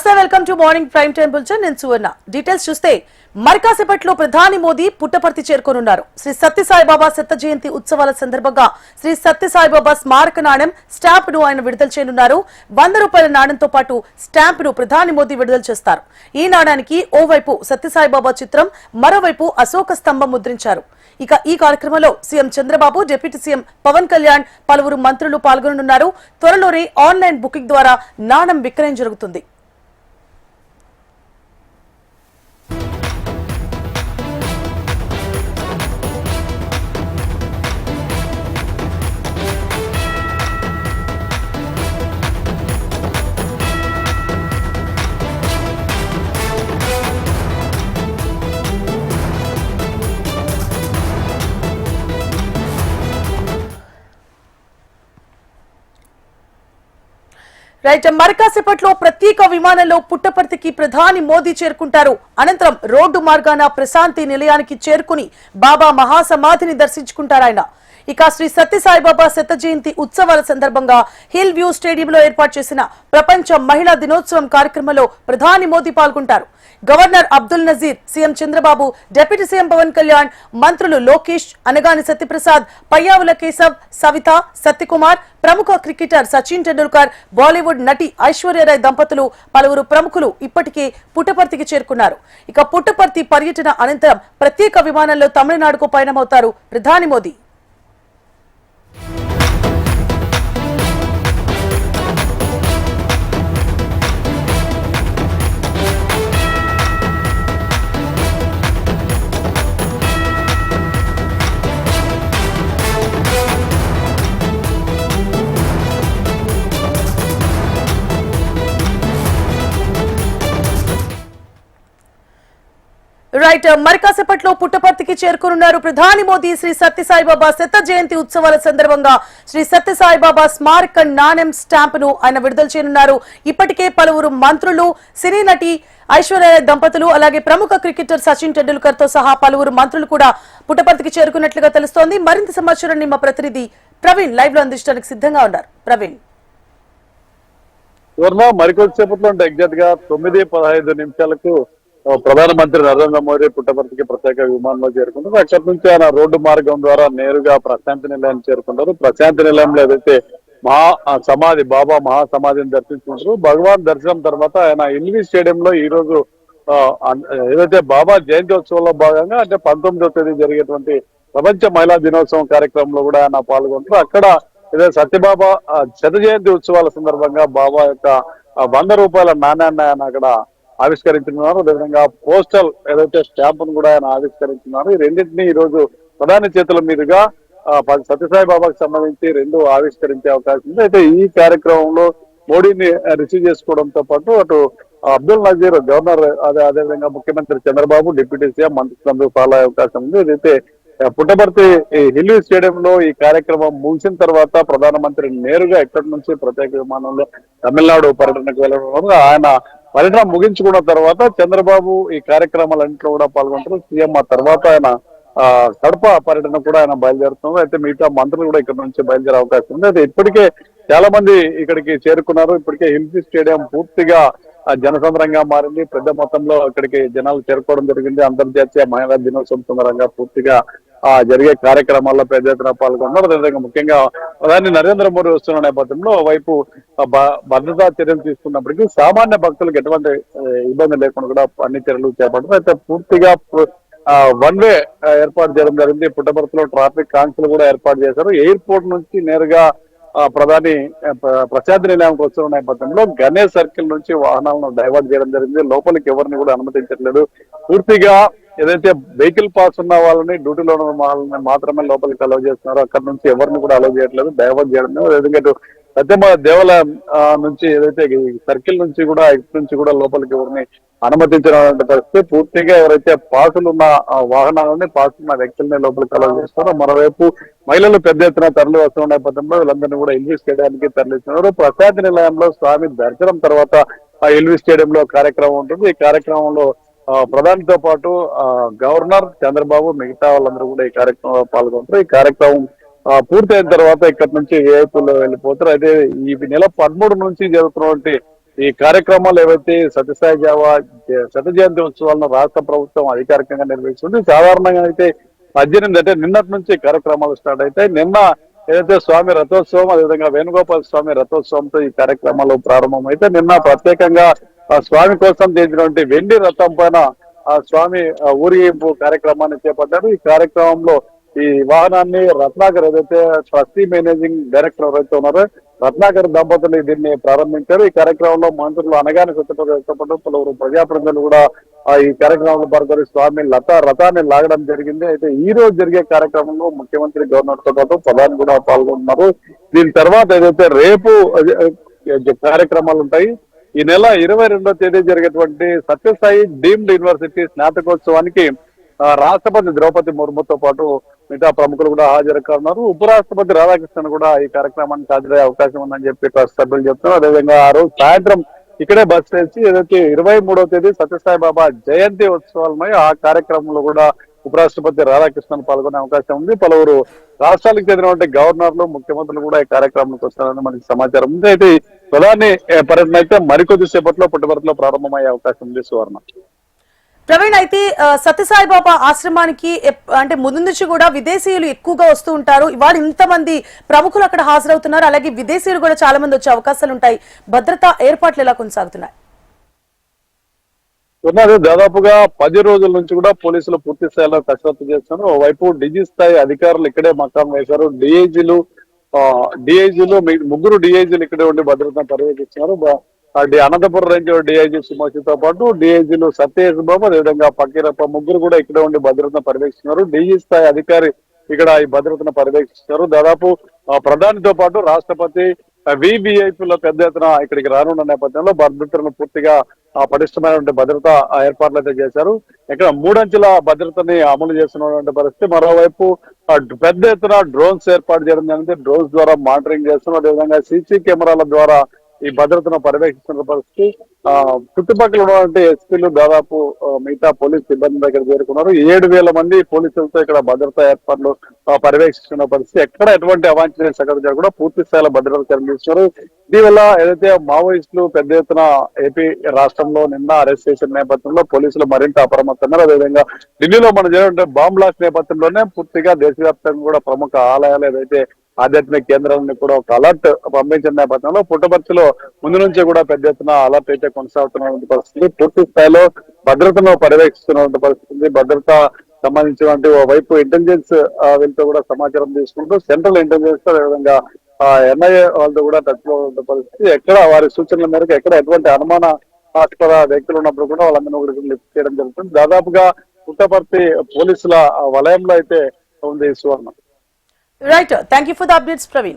Welcome to morning prime time bulletin. నేను సువర్ణ. Details చూస్తే మరికాసేపట్లో ప్రధాని మోదీ పుట్టపర్తి చేరుకోనున్నారు. శ్రీ సత్యసాయిబాబా శత జయంతి ఉత్సవాల సందర్భంగా శ్రీ సత్యసాయిబాబా స్మారక నాణ్యం స్టాంప్ ను ఆయన విడుదల చేయనున్నారు. 100 రూపాయల నాణ్యంతో పాటు స్టాంప్ ను ప్రధాని మోదీ విడుదల చేస్తారు. ఈ నాణానికి ఓవైపు సత్యసాయిబాబా చిత్రం, మరోవైపు అశోక స్తంభం ముద్రించారు. ఇక ఈ కార్యక్రమంలో CM Chandrababu, deputy CM Pawan Kalyan, పలువురు మంత్రులు పాల్గొననున్నారు. త్వరలోనే ఆన్లైన్ బుకింగ్ ద్వారా నాణం విక్రయం జరుగుతుంది. రైట్, మరికాసేపట్లో ప్రత్యేక విమానంలో పుట్టపర్తికి ప్రధాని మోదీ చేరుకుంటారు. అనంతరం రోడ్డు మార్గాన ప్రశాంతి నిలయానికి చేరుకుని బాబా మహాసమాధిని దర్శించుకుంటారాయన. ఇక శ్రీ సత్యసాయిబాబా శత జయంతి ఉత్సవాల సందర్భంగా హిల్ వ్యూ స్టేడియంలో ఏర్పాటు చేసిన ప్రపంచ మహిళా దినోత్సవం కార్యక్రమంలో ప్రధాని మోదీ పాల్గొంటారు. Governor Abdul Nazeer, CM Chandrababu, deputy CM Pawan Kalyan, మంత్రులు లోకేష్, అనగాని సత్యప్రసాద్, పయ్యావుల కేశవ్, సవిత, సత్యకుమార్, ప్రముఖ క్రికెటర్ సచిన్ టెండూల్కర్, బాలీవుడ్ నటి ఐశ్వర్యరాయ్ దంపతులు, పలువురు ప్రముఖులు ఇప్పటికే పుట్టపర్తికి చేరుకున్నారు. ఇక పుట్టపర్తి పర్యటన అనంతరం ప్రత్యేక విమానంలో తమిళనాడుకు పయనమవుతారు ప్రధాని మోదీ. రైట్, మరికాసేపట్లో పుట్టపర్తికి చేరుకున్నారు ప్రధాని మోదీ. శ్రీ సత్యసాయిబాబా శత జయంతి ఉత్సవాల సందర్భంగా శ్రీ సత్యసాయిబాబా స్మారక నాణ్యం స్టాంప్ ను ఆయన విడుదల చేయనున్నారు. ఇప్పటికే పలువురు మంత్రులు, సినీ నటి ఐశ్వర్య దంపతులు, అలాగే ప్రముఖ క్రికెటర్ సచిన్ టెండూల్కర్ తో సహా పలువురు మంత్రులు కూడా పుట్టపర్తికి చేరుకున్నట్లుగా తెలుస్తోంది. మరింత సమాచారాన్ని మా ప్రతినిధి ప్రవీణ్ లైవ్ లో అందించడానికి సిద్ధంగా ఉన్నారు. ప్రవీణ్, మరికొద్దిసేపట్లో ఎగ్జాక్ట్ గా 9:15 ప్రధానమంత్రి నరేంద్ర మోదీ పుట్టపర్తికి ప్రత్యేక విమానంలో చేరుకుంటారు. అక్కడి నుంచి ఆయన రోడ్డు మార్గం ద్వారా నేరుగా ప్రశాంతి నిలయాన్ని చేరుకుంటారు. ప్రశాంతి నిలయంలో ఏదైతే సమాధి, బాబా మహాసమాధిని దర్శించుకుంటారు. భగవాన్ దర్శనం తర్వాత ఆయన ఎల్వి స్టేడియంలో ఈ రోజు ఏదైతే బాబా జయంత్యోత్సవంలో భాగంగా అంటే 19వ తేదీ జరిగేటువంటి ప్రపంచ మహిళా దినోత్సవం కార్యక్రమంలో కూడా ఆయన పాల్గొంటారు. అక్కడ ఏదైతే సత్యబాబా శత జయంతి ఉత్సవాల సందర్భంగా బాబా యొక్క 100 రూపాయల నాణ్యాన్ని ఆయన అక్కడ ఆవిష్కరించున్నారు. అదేవిధంగా పోస్టల్ ఏదైతే స్టాంపును కూడా ఆయన ఆవిష్కరించున్నారు. ఈ రెండింటినీ ఈ రోజు ప్రధాని చేతుల మీదుగా సత్యసాయి బాబాకు సంబంధించి 2 ఆవిష్కరించే అవకాశం ఉంది. అయితే ఈ కార్యక్రమంలో మోడీని రిసీవ్ చేసుకోవడంతో పాటు అటు అబ్దుల్ నజీర్, గవర్నర్, అదేవిధంగా ముఖ్యమంత్రి చంద్రబాబు, డిప్యూటీ సీఎం, మంత్రులందరూ పాలే అవకాశం ఉంది. ఏదైతే పుట్టపర్తి హిల్ స్టేడియంలో ఈ కార్యక్రమం ముగిసిన తర్వాత ప్రధానమంత్రి నేరుగా ఇక్కడి నుంచి ప్రత్యేక విమానంలో తమిళనాడు పర్యటనకు వెళ్ళడం, ఆయన పర్యటన ముగించుకున్న తర్వాత చంద్రబాబు ఈ కార్యక్రమాలన్నింటిలో కూడా పాల్గొంటారు. సీఎం ఆ తర్వాత ఆయన కడప పర్యటన కూడా ఆయన బయలుదేరుతున్నారు. అయితే మిగతా మంత్రులు కూడా ఇక్కడ నుంచి బయలుదేరే అవకాశం ఉంది. అయితే ఇప్పటికే చాలా మంది ఇక్కడికి చేరుకున్నారు. ఇప్పటికే హిల్ స్టేడియం పూర్తిగా జనసంద్రంగా మారింది. పెద్ద మొత్తంలో ఇక్కడికి జనాలు చేరుకోవడం జరిగింది. అంతర్జాతీయ మహిళా దినోత్సవం సందర్భంగా పూర్తిగా జరిగే కార్యక్రమాల్లో పెద్ద ఎత్తున పాల్గొన్నారు. అదేవిధంగా ముఖ్యంగా ప్రధాని నరేంద్ర మోడీ వస్తున్న నేపథ్యంలో వైపు భద్రతా చర్యలు తీసుకున్నప్పటికీ సామాన్య భక్తులకు ఎటువంటి ఇబ్బంది లేకుండా కూడా అన్ని చర్యలు చేపట్టారు. అయితే పూర్తిగా 1 వే ఏర్పాటు చేయడం జరిగింది. పుట్టపర్తిలో ట్రాఫిక్ కాంక్షలు కూడా ఏర్పాటు చేశారు. ఎయిర్పోర్ట్ నుంచి నేరుగా ప్రధాని ప్రశాంతి నిలయంకి వస్తున్న నేపథ్యంలో గణేష్ సర్కిల్ నుంచి వాహనాలను డైవర్ట్ చేయడం జరిగింది. లోపలికి ఎవరిని కూడా అనుమతించట్లేదు. పూర్తిగా ఏదైతే వెహికల్ పాస్ ఉన్న వాళ్ళని, డ్యూటీలో ఉన్న వాళ్ళని మాత్రమే లోపలికి అలౌ చేస్తున్నారు. అక్కడ నుంచి ఎవరిని కూడా అలౌ చేయట్లేదు, డైవర్ట్ చేయడం. ఎందుకంటే సత్యమ దేవాలయం నుంచి ఏదైతే సర్కిల్ నుంచి కూడా ఇటు నుంచి కూడా లోపలికి ఎవరిని అనుమతించిన పరిస్థితి. పూర్తిగా ఎవరైతే పాసులు ఉన్న వాహనాలని, పాసులున్న వ్యక్తులని లోపలికి అలౌ చేస్తారో, మరోవైపు మహిళలు పెద్ద ఎత్తున తరలి వస్తున్న నేపథ్యంలో వీళ్ళందరినీ కూడా ఎల్వి స్టేడియానికి తరలిస్తున్నారు. ప్రశాంతి నిలయంలో స్వామి దర్శనం తర్వాత ఎల్వి స్టేడియంలో కార్యక్రమం ఉంటుంది. ఈ కార్యక్రమంలో ప్రధానితో పాటు గవర్నర్, చంద్రబాబు, మిగతా వాళ్ళందరూ కూడా ఈ కార్యక్రమంలో పాల్గొంటారు. ఈ కార్యక్రమం పూర్తయిన తర్వాత ఇక్కడ నుంచి విఐపీలో వెళ్ళిపోతారు. అయితే ఈ నెల 13 నుంచి జరుగుతున్నటువంటి ఈ కార్యక్రమాలు ఏవైతే సత్యసాయి జావా శత జయంతి ఉత్సవాలను రాష్ట్ర ప్రభుత్వం అధికారికంగా నిర్వహిస్తుంది. సాధారణంగా అయితే 18 అంటే నిన్నటి నుంచి కార్యక్రమాలు స్టార్ట్ అవుతాయి. నిన్న ఏదైతే స్వామి రథోత్సవం, అదేవిధంగా వేణుగోపాల స్వామి రథోత్సవంతో ఈ కార్యక్రమాలు ప్రారంభమైతే నిన్న ప్రత్యేకంగా ఆ స్వామి కోసం తీసినటువంటి వెండి రథం పైన ఆ స్వామి ఊరేగింపు కార్యక్రమాన్ని చేపట్టారు. ఈ కార్యక్రమంలో ఈ వాహనాన్ని రత్నాకర్ ఏదైతే ట్రస్టీ మేనేజింగ్ డైరెక్టర్ ఎవరైతే ఉన్నారో రత్నాకర్ దంపతులు దీన్ని ప్రారంభించారు. ఈ కార్యక్రమంలో మంత్రులు అనగానే సత్యప్రద పలువురు ప్రజాప్రతినిధులు కూడా ఈ కార్యక్రమంలో పాల్గొని స్వామి రథాన్ని లాగడం జరిగింది. అయితే ఈ రోజు జరిగే కార్యక్రమంలో ముఖ్యమంత్రి గవర్నర్ తో పాటు ప్రధాని కూడా పాల్గొన్నారు. దీని తర్వాత ఏదైతే రేపు కార్యక్రమాలు ఉంటాయి, ఈ నెల 22వ తేదీ జరిగేటువంటి సత్యసాయి డీమ్డ్ యూనివర్సిటీ స్నాతకోత్సవానికి రాష్ట్రపతి ద్రౌపది ముర్ముతో పాటు మిగతా ప్రముఖులు కూడా హాజరు కానున్నారు. ఉపరాష్ట్రపతి రాధాకృష్ణన్ కూడా ఈ కార్యక్రమానికి హాజరయ్యే అవకాశం ఉందని చెప్పి ట్రస్ట్ సభ్యులు చెప్తున్నారు. అదేవిధంగా ఆ రోజు సాయంత్రం ఇక్కడే బస్ చేసి ఏదైతే 23వ తేదీ సత్యసాయి బాబా జయంతి ఉత్సవాలున్నాయి ఆ కార్యక్రమంలో కూడా ఉపరాష్ట్రపతి రాధాకృష్ణన్ పాల్గొనే అవకాశం ఉంది. పలువురు రాష్ట్రాలకు చెందినటువంటి గవర్నర్లు, ముఖ్యమంత్రులు కూడా ఈ కార్యక్రమానికి వస్తారని మనకి సమాచారం ఉంది. అయితే ప్రధాని పర్యటన అయితే మరికొద్ది సేపట్లో పుట్టపర్తిలో ప్రారంభమయ్యే అవకాశం ఉంది. సువర్ణ ప్రవీణ్, అయితే సత్యసాయి బాబా ఆశ్రమానికి అంటే ముందు నుంచి కూడా విదేశీయులు ఎక్కువగా వస్తూ ఉంటారు. ఇవాళ ఇంతమంది ప్రముఖులు అక్కడ హాజరవుతున్నారు, అలాగే విదేశీయులు కూడా చాలా మంది వచ్చే అవకాశాలు ఉంటాయి. భద్రతా ఏర్పాట్లు ఎలా కొనసాగుతున్నాయి? దాదాపుగా 10 రోజుల నుంచి కూడా పోలీసులు పూర్తి స్థాయిలో కసరత్తు చేస్తున్నారు. ఓవైపు డీజీ స్థాయి అధికారులు ఇక్కడే మకాం వేశారు. డిఐజీలు ముగ్గురు డిఐజీలు ఇక్కడే ఉండి భద్రతను పర్యవేక్షిస్తున్నారు. అనంతపురం రేంజ్ డిఐజీ సుమోషితో పాటు డిఐజీలు సత్యేష్ బాబు, అదేవిధంగా ఫకీరప్ప ముగ్గురు కూడా ఇక్కడే ఉండి భద్రతను పర్యవేక్షిస్తున్నారు. డీజీ స్థాయి అధికారి ఇక్కడ ఈ భద్రతను పర్యవేక్షిస్తున్నారు. దాదాపు ప్రధానితో పాటు రాష్ట్రపతి వివిఐపీలో పెద్ద ఎత్తున ఇక్కడికి రానున్న నేపథ్యంలో భద్రతను పూర్తిగా పటిష్టమైనటువంటి భద్రత ఏర్పాట్లు అయితే చేశారు. ఇక్కడ 3 అంచెల భద్రతని అమలు చేస్తున్నటువంటి పరిస్థితి. మరోవైపు పెద్ద ఎత్తున డ్రోన్స్ ఏర్పాటు చేయడం జరిగింది. డ్రోన్స్ ద్వారా మానిటరింగ్ చేస్తున్నారు. అదేవిధంగా సీసీ కెమెరాల ద్వారా ఈ భద్రతను పర్యవేక్షిస్తున్న పరిస్థితి. చుట్టుపక్కల ఉన్నటువంటి ఎస్పీలు దాదాపు మిగతా పోలీస్ సిబ్బంది దగ్గర చేరుకున్నారు. 7,000 మంది పోలీసులతో ఇక్కడ భద్రతా ఏర్పాట్లు పర్యవేక్షిస్తున్న పరిస్థితి. ఎక్కడ ఎటువంటి అవాంఛనీయ సంఘటన కూడా పూర్తి స్థాయిలో భద్రత కల్పిస్తున్నారు. ఇటీవల ఏదైతే మావోయిస్టులు పెద్ద ఎత్తున ఏపీ రాష్ట్రంలో నిన్న అరెస్ట్ చేసిన నేపథ్యంలో పోలీసులు మరింత అప్రమత్తన్నారు. అదేవిధంగా ఢిల్లీలో మన జరిగిన బాంబ్ బ్లాస్ట్ నేపథ్యంలోనే పూర్తిగా దేశవ్యాప్తంగా కూడా ప్రముఖ ఆలయాలు ఏదైతే ఆధ్యాత్మిక కేంద్రాలను కూడా ఒక అలర్ట్ పంపించిన నేపథ్యంలో పుట్టపర్తిలో ముందు నుంచి కూడా పెద్ద ఎత్తున అలర్ట్ అయితే కొనసాగుతున్నటువంటి పరిస్థితి. పూర్తి స్థాయిలో భద్రతను పర్యవేక్షిస్తున్నటువంటి పరిస్థితి. భద్రత సంబంధించినటువంటి ఓవైపు ఇంటెలిజెన్స్ వీళ్ళతో కూడా సమాచారం తీసుకుంటూ సెంట్రల్ ఇంటెలిజెన్స్ అదేవిధంగా ఎన్ఐఏ వాళ్ళతో కూడా టచ్ లో ఉన్న పరిస్థితి. ఎక్కడ వారి సూచనల మేరకు ఎక్కడ ఎటువంటి అనుమానాస్పద వ్యక్తులు ఉన్నప్పుడు కూడా వాళ్ళందరినీ కూడా లిఫ్ట్ చేయడం జరుగుతుంది. దాదాపుగా పుట్టపర్తి పోలీసుల వలయంలో అయితే ఉంది సువర్ణ. Right. Thank you for the updates, Praveen.